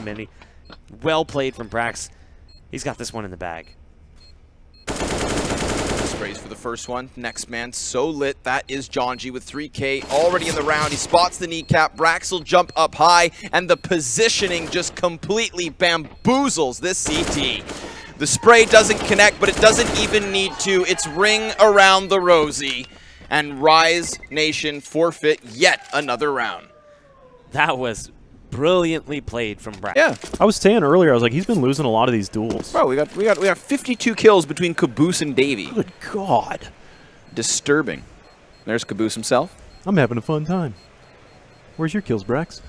many. Well played from Brax. He's got this one in the bag. Sprays for the first one. Next man, so lit. That is Jonji with 3K already in the round. He spots the kneecap. Brax will jump up high, and the positioning just completely bamboozles this CT. The spray doesn't connect, but it doesn't even need to. It's ring around the rosy. And Rise Nation forfeit yet another round. That was brilliantly played from Brax. Yeah, I was saying earlier, I was like, he's been losing a lot of these duels. Bro, we got 52 kills between Caboose and Davey. Good God. Disturbing. There's Caboose himself. I'm having a fun time. Where's your kills, Brax?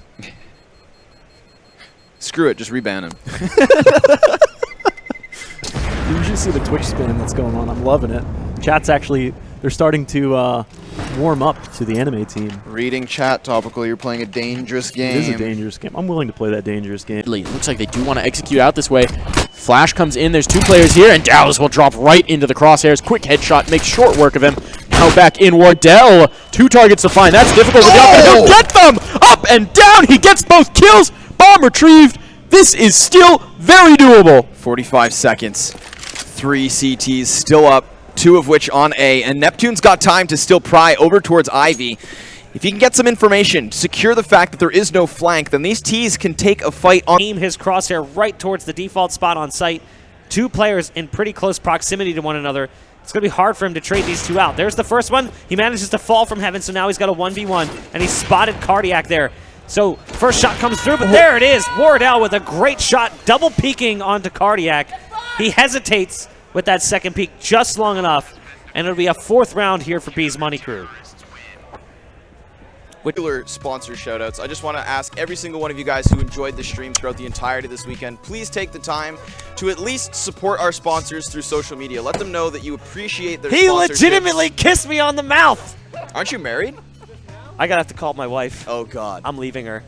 Screw it, just reban him. You should see the Twitch spin that's going on. I'm loving it. Chat's actually, they're starting to warm up to the anime team. Reading chat topical, you're playing a dangerous game. It is a dangerous game. I'm willing to play that dangerous game. It looks like they do want to execute out this way. Flash comes in. There's 2 players here, and Dallas will drop right into the crosshairs. Quick headshot, makes short work of him. Now back in Wardell. 2 targets to find. That's difficult. But he'll get them! Up and down! He gets both kills. Bomb retrieved. This is still very doable. 45 seconds. 3 CTs still up, 2 of which on A, and Neptune's got time to still pry over towards Ivy. If you can get some information, secure the fact that there is no flank, then these T's can take a fight on. Aim his crosshair right towards the default spot on site. 2 players in pretty close proximity to one another. It's going to be hard for him to trade these 2 out. There's the first one. He manages to fall from heaven, so now he's got a 1v1, and he spotted Cardiac there. So first shot comes through, but there it is. Wardell with a great shot, double peeking onto Cardiac. He hesitates with that second peek just long enough, and it'll be a 4th round here for B's Money Crew. Particular sponsor shoutouts. I just want to ask every single one of you guys who enjoyed the stream throughout the entirety of this weekend, please take the time to at least support our sponsors through social media. Let them know that you appreciate their He sponsorships. legitimately kissed me on the mouth. Aren't you married? I gotta have to call my wife. Oh, God. I'm leaving her.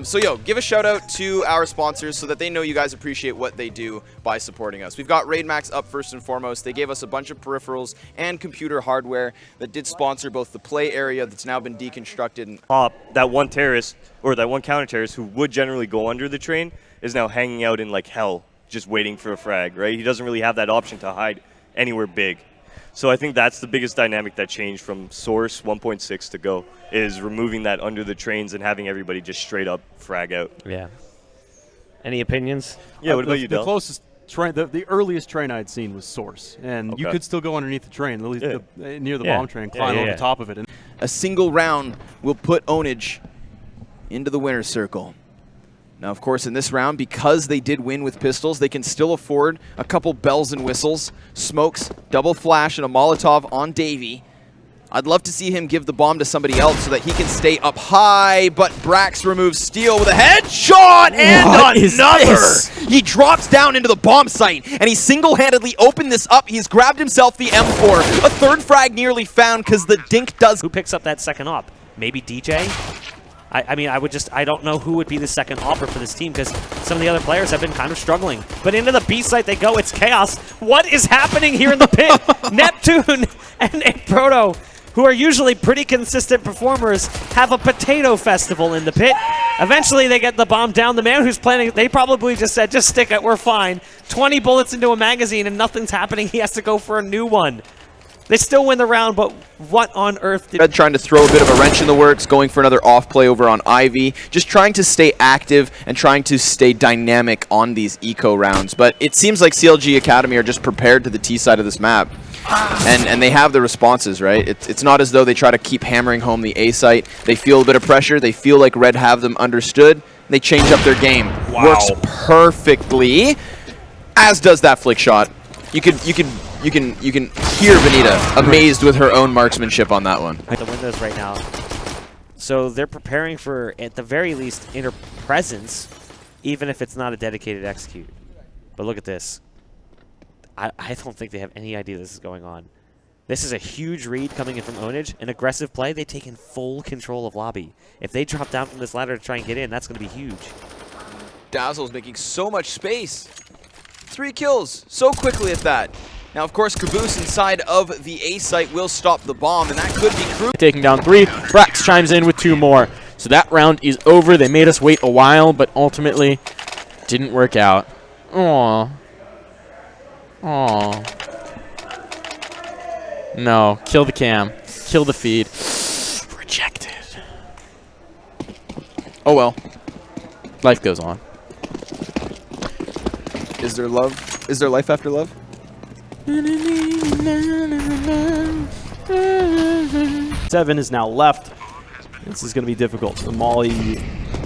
So, give a shout out to our sponsors so that they know you guys appreciate what they do by supporting us. We've got RaidMax up first and foremost. They gave us a bunch of peripherals and computer hardware that did sponsor both the play area that's now been deconstructed. That one terrorist, or that one counter-terrorist who would generally go under the train is now hanging out in like hell, just waiting for a frag, right? He doesn't really have that option to hide anywhere big. So I think that's the biggest dynamic that changed from Source 1.6 to Go, is removing that under the trains and having everybody just straight up frag out. Yeah. Any opinions? Yeah, what about you, The Del? closest train, the earliest train I'd seen was Source, and you could still go underneath the train, at least near the bomb train, climb over the top of it. And A single round will put Ownage into the winner's circle. Now, of course, in this round, because they did win with pistols, they can still afford a couple bells and whistles, smokes, double flash, and a Molotov on Davey. I'd love to see him give the bomb to somebody else so that he can stay up high, but Brax removes Steel with a headshot and another! He drops down into the bomb site, and he single-handedly opened this up. He's grabbed himself the M4. A 3rd frag nearly found because the dink does... Who picks up that second op? Maybe DJ? I mean, I don't know who would be the second opper for this team because some of the other players have been kind of struggling. But into the B site they go. It's chaos. What is happening here in the pit? Neptune and Proto, who are usually pretty consistent performers, have a potato festival in the pit. Eventually they get the bomb down. The man who's planning, they probably just said, just stick it, we're fine. 20 bullets into a magazine and nothing's happening. He has to go for a new one. They still win the round, but what on earth did... Red trying to throw a bit of a wrench in the works, going for another off play over on Ivy. Just trying to stay active and trying to stay dynamic on these eco rounds. But it seems like CLG Academy are just prepared to the T side of this map. And they have the responses, right? It's not as though they try to keep hammering home the A site. They feel a bit of pressure. They feel like Red have them understood. They change up their game. Wow. Works perfectly, as does that flick shot. You can hear Vanita amazed with her own marksmanship on that one. The windows right now. So they're preparing for, at the very least, inner presence, even if it's not a dedicated execute. But look at this. I don't think they have any idea this is going on. This is a huge read coming in from Ownage. An aggressive play. They take in full control of lobby. If they drop down from this ladder to try and get in, that's going to be huge. Dazzle's making so much space. 3 kills so quickly at that. Now, of course, Caboose inside of the A site will stop the bomb, and that could be crucial. Taking down 3. Brax chimes in with 2 more. So that round is over. They made us wait a while, but ultimately Didn't work out. Aww. Aww. No. Kill the cam. Kill the feed. Rejected. Oh well. Life goes on. Is there love? Is there life after love? 7 is now left. This is going to be difficult. The Molly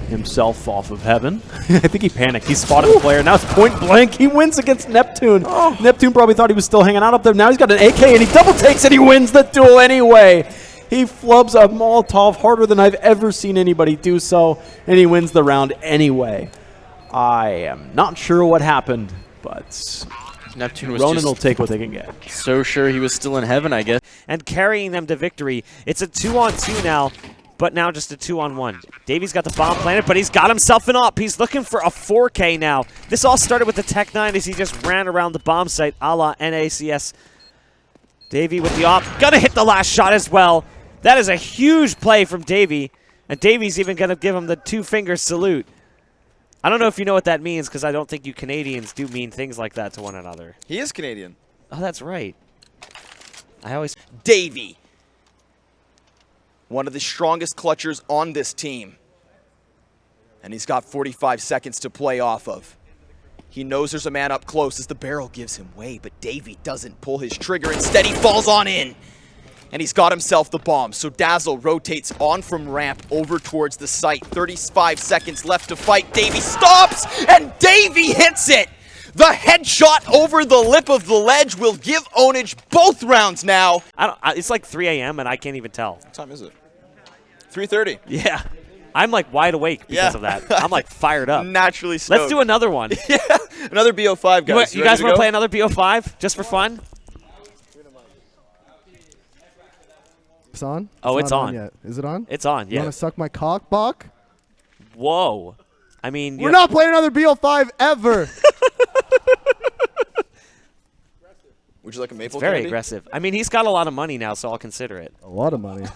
himself off of heaven. I think he panicked. He spotted the player. Now it's point blank. He wins against Neptune. Oh. Neptune probably thought he was still hanging out up there. Now he's got an AK and he double takes and he wins the duel anyway. He flubs a Molotov harder than I've ever seen anybody do so, and he wins the round anyway. I am not sure what happened, but Neptune was Ronan will take what they can get. So sure he was still in heaven, I guess. And carrying them to victory. It's a 2-on-2 now, but now just a 2-on-1. Davy's got the bomb planted, but he's got himself an op. He's looking for a 4K now. This all started with the Tech 9 as he just ran around the bomb site a la NACS. Davy with the op. Gonna hit the last shot as well. That is a huge play from Davy, and Davy's even going to give him the 2-finger salute. I don't know if you know what that means, because I don't think you Canadians do mean things like that to one another. He is Canadian. Oh, that's right. I always... Davy. One of the strongest clutchers on this team. And he's got 45 seconds to play off of. He knows there's a man up close as the barrel gives him way, but Davy doesn't pull his trigger. Instead, he falls on in. And he's got himself the bomb. So Dazzle rotates on from ramp over towards the site. 35 seconds left to fight. Davy stops, and Davy hits it. The headshot over the lip of the ledge will give Onage both rounds now. It's like 3 a.m. and I can't even tell. What time is it? 3:30. Yeah. I'm like wide awake because of that. I'm like fired up. Naturally stoked. Let's do another one. Yeah, another BO5, guys. You guys want to play another BO5 just for fun? It's on? Oh, it's on. Yet. Is it on? It's on, You yeah. want to suck my cock, Bach? Whoa. I mean... We're not playing another BO5 ever. Would you like a maple Very candy? aggressive. I mean, he's got a lot of money now, so I'll consider it. A lot of money.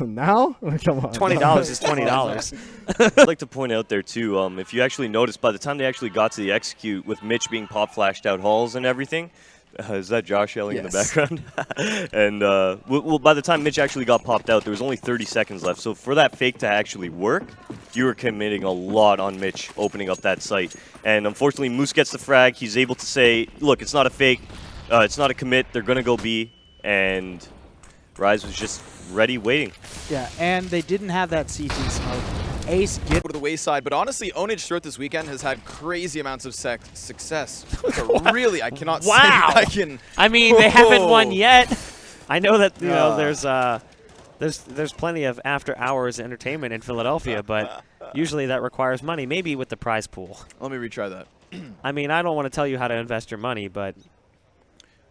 Now? Come on. $20 is $20. I'd like to point out there, too, if you actually notice, by the time they actually got to the execute with Mitch being pop-flashed out halls and everything, is that Josh yelling in the background? And well, by the time Mitch actually got popped out, there was only 30 seconds left. So for that fake to actually work, you were committing a lot on Mitch opening up that site. And unfortunately, Moose gets the frag. He's able to say, look, it's not a fake. It's not a commit. They're going to go B. And Rise was just ready, waiting. Yeah, and they didn't have that CT smoke. Ace get to the wayside, but honestly, Onage throughout this weekend has had crazy amounts of success. So really, I cannot say I can. I mean, they haven't won yet. I know that you know there's plenty of after-hours entertainment in Philadelphia, but usually that requires money. Maybe with the prize pool. Let me retry that. I mean, I don't want to tell you how to invest your money, but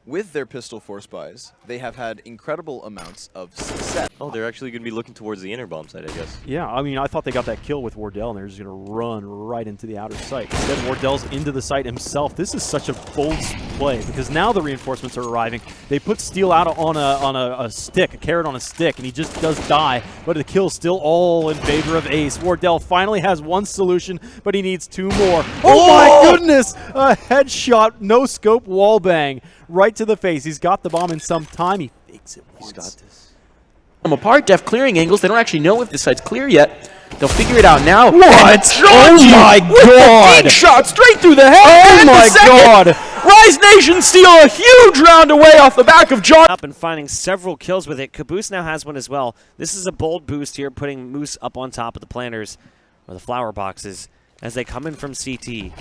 with their pistol force buys, they have had incredible amounts of success. Oh, they're actually going to be looking towards the inner bomb site, I guess. Yeah, I mean, I thought they got that kill with Wardell, and they're just going to run right into the outer site. Instead, Wardell's into the site himself. This is such a bold play because now the reinforcements are arriving. They put Steel out on a stick, a carrot on a stick, and he just does die. But the kill's still all in favor of Ace. Wardell finally has one solution, but he needs 2 more. Oh my goodness! A headshot, no scope, wall bang. Right to the face. He's got the bomb in some time. He fakes it once. He's got this. From apart, def clearing angles. They don't actually know if this site's clear yet. They'll figure it out now. What? Oh my god! Big shot straight through the head. Oh my god! Rise Nation steal a huge round away off the back of John. Up and finding several kills with it. Caboose now has one as well. This is a bold boost here, putting Moose up on top of the planters or the flower boxes as they come in from CT.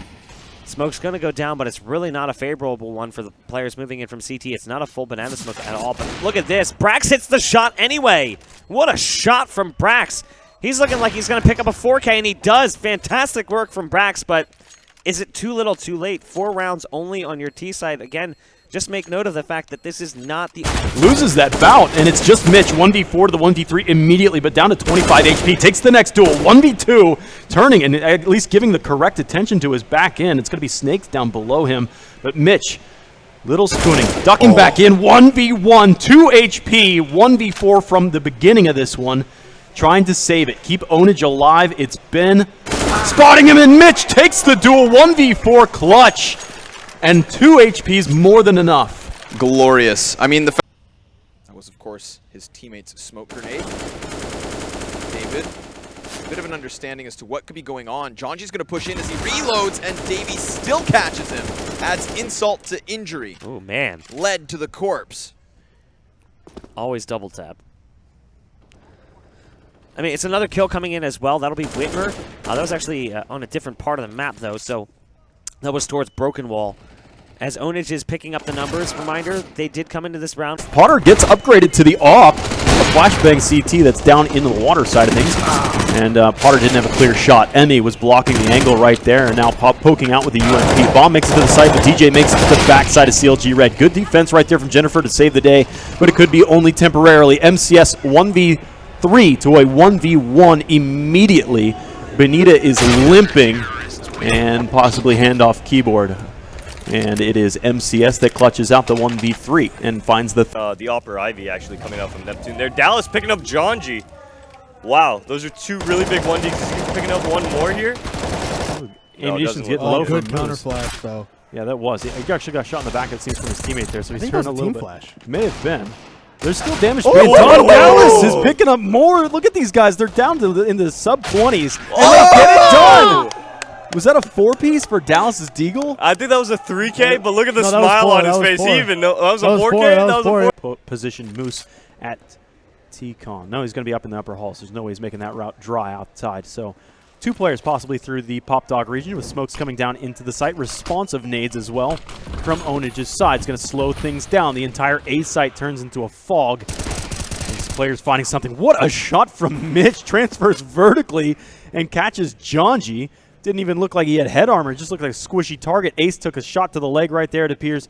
Smoke's going to go down, but it's really not a favorable one for the players moving in from CT. It's not a full banana smoke at all, but look at this. Brax hits the shot anyway. What a shot from Brax. He's looking like he's going to pick up a 4K, and he does. Fantastic work from Brax, but is it too little too late? 4 rounds only on your T side. Again, just make note of the fact that this is not the... Loses that bout, and it's just Mitch, 1v4 to the 1v3 immediately, but down to 25 HP. Takes the next duel, 1v2, turning and at least giving the correct attention to his back end. It's going to be Snakes down below him, but Mitch, little spooning, ducking back in, 1v1, 2 HP, 1v4 from the beginning of this one, trying to save it. Keep Onage alive. It's been spotting him, and Mitch takes the duel 1v4 clutch. And 2 HP's more than enough. Glorious. I mean, that was, of course, his teammate's smoke grenade. David, a bit of an understanding as to what could be going on. Jonji's going to push in as he reloads, and Davey still catches him. Adds insult to injury. Oh, man. Led to the corpse. Always double tap. I mean, it's another kill coming in as well. That'll be Whitmer. That was actually on a different part of the map, though, so that was towards Broken Wall. As Onage is picking up the numbers, reminder, they did come into this round. Potter gets upgraded to the AWP, a flashbang CT that's down in the water side of things. And Potter didn't have a clear shot. Emmy was blocking the angle right there, and now poking out with the UMP. Bomb makes it to the site, but DJ makes it to the backside of CLG Red. Good defense right there from Jennifer to save the day, but it could be only temporarily. MCS 1v3 to a 1v1 immediately. Benita is limping, and possibly handoff keyboard. And it is MCS that clutches out the 1v3 and finds the Opera Ivy actually coming out from Neptune there. Dallas picking up Jonji. Wow, those are 2 really big 1Ds. He's picking up 1 more here. Ammunition's getting low for good counter flash, though. Yeah, that was. He actually got shot in the back, it seems, from his teammate there, so he's turned a little bit. Flash. May have been. There's still damage being done. Dallas is picking up more. Look at these guys. They're down to in the sub-20s. And they get it done! Was that a 4-piece for Dallas's Deagle? I think that was a 3K, but look at the No, that was smile 4, on his that was face. 4. He even know that was a That was 4K. 4, that was 4. Position Moose at T-Con. No, he's going to be up in the upper hall, so there's no way he's making that route dry outside. So 2 players possibly through the Pop Dog region with smokes coming down into the site. Responsive nades as well from Onage's side. It's going to slow things down. The entire A site turns into a fog. These players finding something. What a shot from Mitch. Transfers vertically and catches Jonji. Didn't even look like he had head armor. It just looked like a squishy target. Ace took a shot to the leg right there, it appears.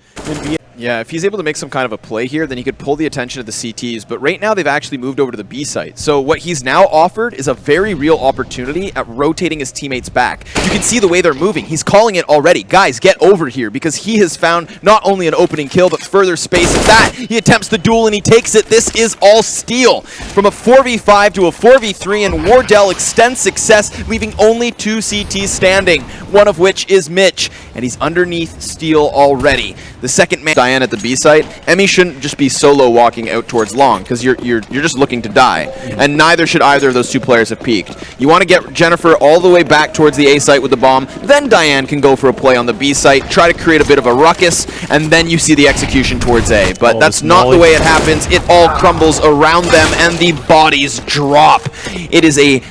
Yeah, if he's able to make some kind of a play here, then he could pull the attention of the CTs. But right now, they've actually moved over to the B site. So what he's now offered is a very real opportunity at rotating his teammates back. You can see the way they're moving. He's calling it already. Guys, get over here, because he has found not only an opening kill, but further space. At that, he attempts the duel and he takes it. This is all steal. From a 4v5 to a 4v3, and Wardell extends success, leaving only 2 CTs standing, one of which is Mitch. And he's underneath steal already. The second man, Diane at the B site. Emmy shouldn't just be solo walking out towards long, because you're just looking to die. And neither should either of those 2 players have peeked. You want to get Jennifer all the way back towards the A site with the bomb, then Diane can go for a play on the B site, try to create a bit of a ruckus, and then you see the execution towards A. But that's not the way it happens. It all crumbles around them, and the bodies drop. It is a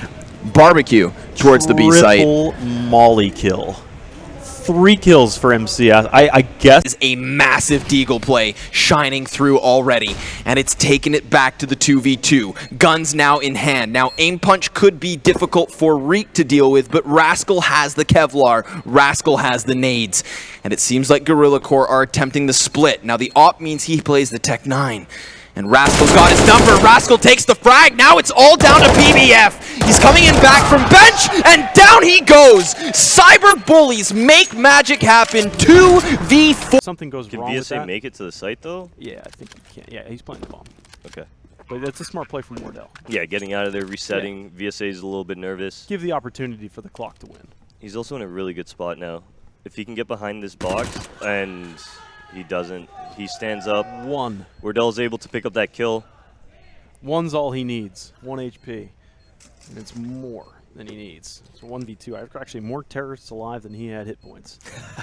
barbecue towards the B site. Triple molly kill. 3 kills for MCS. I guess Is a massive Deagle play shining through already, and it's taken it back to the 2v2. Guns now in hand. Now, aim punch could be difficult for Reek to deal with, but Rascal has the Kevlar. Rascal has the nades. And it seems like Gorilla Core are attempting the split. Now, the op means he plays the Tech 9. And Rascal's got his number. Rascal takes the frag. Now it's all down to PBF. He's coming in back from bench, and down he goes. Cyber Bullies make magic happen. 2v4. something goes Can wrong with VSA that. make it to the site, though? Yeah, I think he can. Yeah, he's playing the bomb. Okay. But that's a smart play from Wardell. Yeah, getting out of there, resetting. VSA is a little bit nervous. Give the opportunity for the clock to win. He's also in a really good spot now. If he can get behind this box, and he doesn't, he stands up. 1. Wardell's able to pick up that kill. 1's all he needs. 1 HP. And it's more than he needs. So 1v2. I've actually more terrorists alive than he had hit points.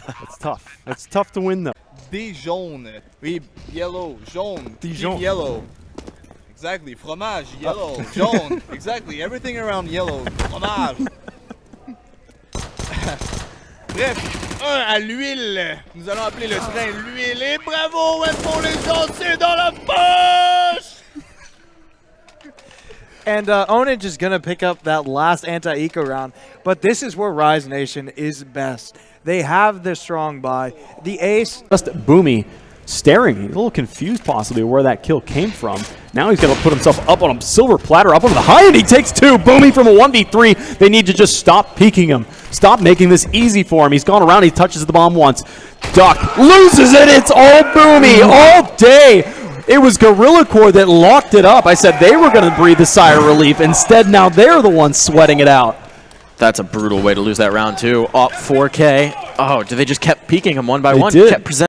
That's tough. That's tough to win, though. Des jaunes. Oui, yellow, jaune. Des keep jaunes. Yellow. Exactly. Fromage, yellow, jaune. Exactly. Everything around yellow. Fromage. Bref, 1 à l'huile. Nous allons appeler le train l'huile. Et bravo, pour les gens, c'est dans la poche! And Onage is going to pick up that last anti-eco round, but this is where Rise Nation is best. They have the strong buy. The ace. Just Boomy staring. He's a little confused possibly where that kill came from. Now he's going to put himself up on a silver platter, up on the high, and he takes 2. Boomy from a 1v3. They need to just stop peeking him. Stop making this easy for him. He's gone around. He touches the bomb once. Duck loses it. It's all Boomy all day. It was Gorilla Core that locked it up. I said they were going to breathe a sigh of relief. Instead, now they're the ones sweating it out. That's a brutal way to lose that round, too. Up 4K. Oh, they just kept peeking him one by They one. did. Kept presenting.